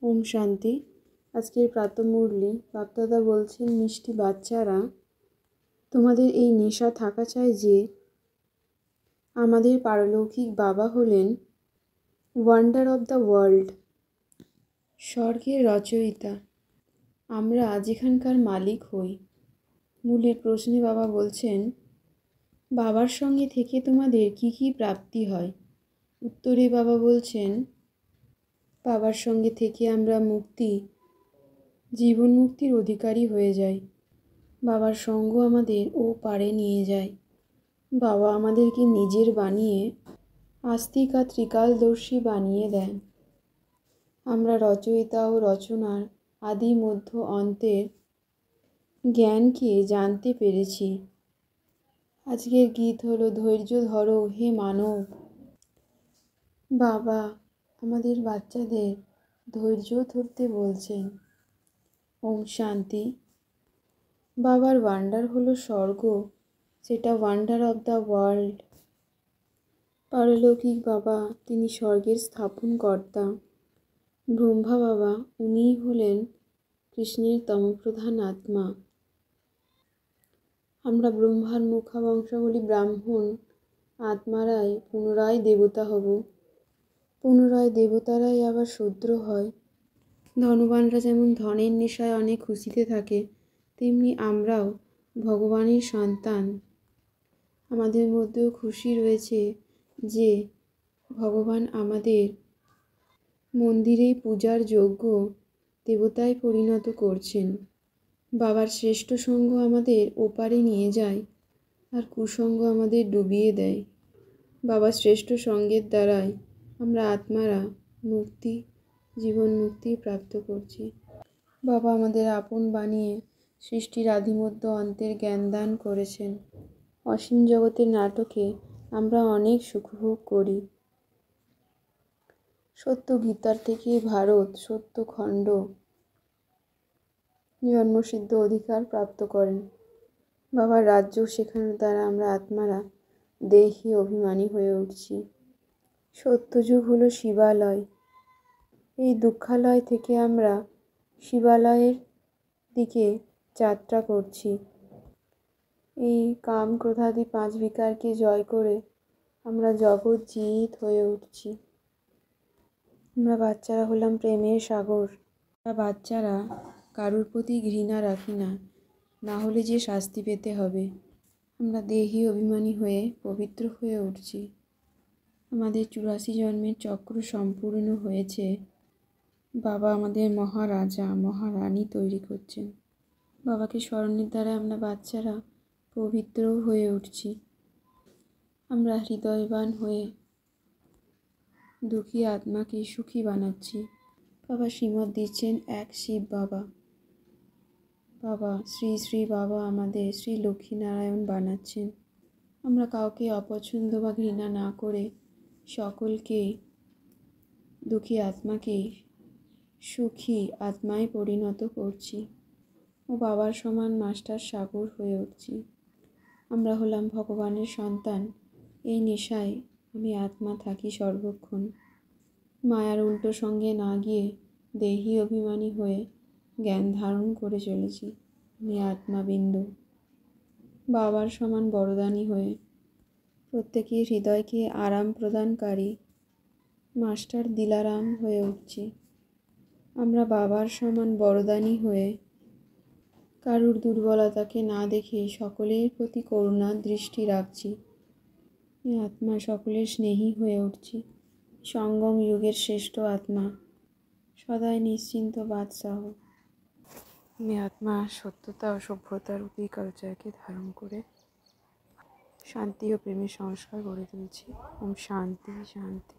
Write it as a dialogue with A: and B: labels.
A: ওম শান্তি। আজকের প্রাতঃমুরলি বাপদাদা বলছেন, মিষ্টি বাচ্চারা, তোমাদের এই নেশা থাকা চাই যে আমাদের পারলৌকিক বাবা হলেন ওয়ান্ডার অব দ্য ওয়ার্ল্ড, স্বর্গের রচয়িতা। আমরা যেখানকার মালিক হই। মূলের প্রশ্নে বাবা বলছেন, বাবার সঙ্গে থেকে তোমাদের কি কি প্রাপ্তি হয়? উত্তরে বাবা বলছেন, বাবার সঙ্গে থেকে আমরা জীবন মুক্তির অধিকারী হয়ে যাই। বাবার সঙ্গ আমাদের ও পারে নিয়ে যায়। বাবা আমাদেরকে নিজের বানিয়ে আস্তিক আর ত্রিকালদর্শী বানিয়ে দেন। আমরা রচয়িতা ও রচনার আদি মধ্য অন্তের জ্ঞানকে জানতে পেরেছি। আজকের গীত হলো, ধৈর্য ধরো হে মানব। বাবা আমাদের বাচ্চাদের ধৈর্য ধরতে বলছেন। ওম শান্তি। বাবার ওয়ান্ডার হলো স্বর্গ, সেটা ওয়ান্ডার অব দ্য ওয়ার্ল্ড। পারলৌকিক বাবা তিনি স্বর্গের স্থাপনকর্তা। ব্রহ্মা বাবা উনিই হলেন কৃষ্ণের তমপ্রধান আত্মা। আমরা ব্রহ্মার মুখাবংশাবলী ব্রাহ্মণ আত্মারাই পুনরায় দেবতা হব। পুনরায় দেবতারাই আবার শূদ্র হয়। ধনবানরা যেমন ধনের নেশায় অনেক খুশিতে থাকে, তেমনি আমরাও ভগবানের সন্তান। আমাদের মধ্যেও খুশি রয়েছে যে ভগবান আমাদের মন্দিরেই পূজার যোগ্য দেবতায় পরিণত করছেন। বাবার শ্রেষ্ঠ সঙ্গ আমাদের ওপারে নিয়ে যায়, আর কুসঙ্গ আমাদের ডুবিয়ে দেয়। বাবার শ্রেষ্ঠ সঙ্গের দ্বারাই আমরা আত্মারা জীবন মুক্তি প্রাপ্ত করছি। বাবা আমাদের আপন বানিয়ে সৃষ্টির আদিমধ্য অন্তের জ্ঞান দান করেছেন। অসীম জগতের নাটকে আমরা অনেক সুখভোগ করি। সত্য গীতার থেকে ভারত সত্য খণ্ড জন্মসিদ্ধ অধিকার প্রাপ্ত করেন। বাবার রাজ্য শেখানোর দ্বারা আমরা আত্মারা দেহে অভিমানী হয়ে উঠছি। সত্যযুগ হলো শিবালয়। এই দুঃখালয় থেকে আমরা শিবালয়ের দিকে যাত্রা করছি। এই কাম ক্রোধাদি 5 বিকারকে জয় করে আমরা জগৎজিৎ হয়ে উঠছি। আমরা বাচ্চারা হলাম প্রেমের সাগর। আমরা বাচ্চারা কারুর প্রতি ঘৃণা রাখি না, না হলে যে শাস্তি পেতে হবে। আমরা দেহি অভিমানী হয়ে পবিত্র হয়ে উঠছি। আমাদের 84 জন্মের চক্র সম্পূর্ণ হয়েছে। বাবা আমাদের মহারাজা মহারানী তৈরি করছেন। বাবাকে স্মরণের দ্বারা আমরা বাচ্চারা পবিত্র হয়ে উঠছি। আমরা হৃদয়বান হয়ে দুঃখী আত্মাকে সুখী বানাচ্ছি। বাবা শ্রীমত দিচ্ছেন এক শিব বাবা। বাবা শ্রী শ্রী বাবা আমাদের শ্রী লক্ষ্মীনারায়ণ বানাচ্ছেন। আমরা কাউকে অপছন্দ বা ঘৃণা না করে সকলকে, দুঃখী আত্মাকে সুখী আত্মায় পরিণত করছি ও বাবার সমান মাস্টার সাগর হয়ে উঠছি। আমরা হলাম ভগবানের সন্তান। এই নেশায় আমি আত্মা থাকি সর্বক্ষণ। মায়ার উল্টো সঙ্গে না গিয়ে দেহি অভিমানী হয়ে জ্ঞান ধারণ করে চলেছি। আমি আত্মাবিন্দু বাবার সমান বরদানী হয়ে প্রত্যেকের হৃদয়কে আরাম প্রদানকারী মাস্টার দিলারাম হয়ে উঠছি। আমরা বাবার সমান বরদানী হয়ে কারুর দুর্বলতাকে না দেখে সকলের প্রতি করুণার দৃষ্টি রাখছি। আত্মা সকলের স্নেহী হয়ে উঠছি। সঙ্গম যুগের শ্রেষ্ঠ আত্মা, সদাই নিশ্চিন্ত বাদশাহ। আমি আত্মা সত্যতা ও সভ্যতার রূপী কালচারকে ধারণ করে শান্তি ও প্রেমের সংস্কার গড়ে তুলছি। ওম শান্তি শান্তি।